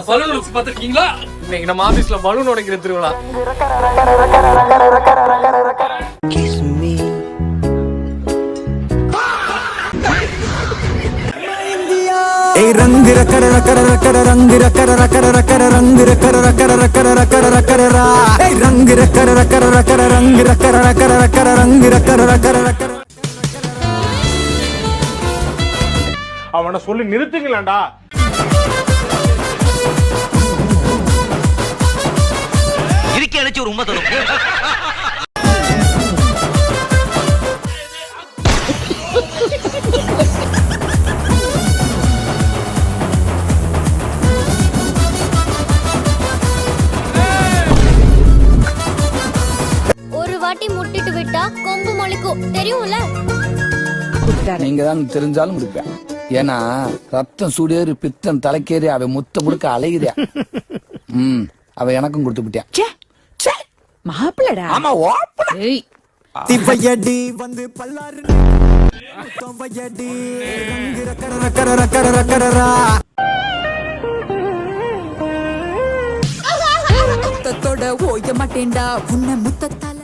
Balloon பாத்துருக்கீங்களா? இன்னைக்கு நம்ம ஆபீஸ்ல பலூன் உடைக்கிற திருவிழா. रंग रकर रकर रकर रंग रकर रकर रकर रंग रकर रकर रकर रकर रकर रा रंग रकर रकर रकर रंग रकर रकर रकर रंग रकर रकर रकर அவனை சொல்லி நிறுத்துங்களேன்டா. இதுக்கு அழைச்சு ஒரு உண்மை தரும். ஒரு வாட்டி முட்டிட்டு விட்டா கொம்பு முளைக்கும் தெரியும்ல. நீங்க தான் தெரிஞ்சாலும் முடிப்பேன். ஏன்னா ரத்தம் சூடேறி பித்தம் தலைக்கேறி அவ முத்த முடுக்க அலையுறியா. அவ எனக்கும் கொடுத்து விட்டியா மாப்பிளடா. ஆமா ஓப்பல திவையடி வந்து பல்லாறு தவையடி रंग रकर रकर रकर रकर रा முத்தத்தோட ஓய மாட்டேன்டா உன்னை முத்தத்தால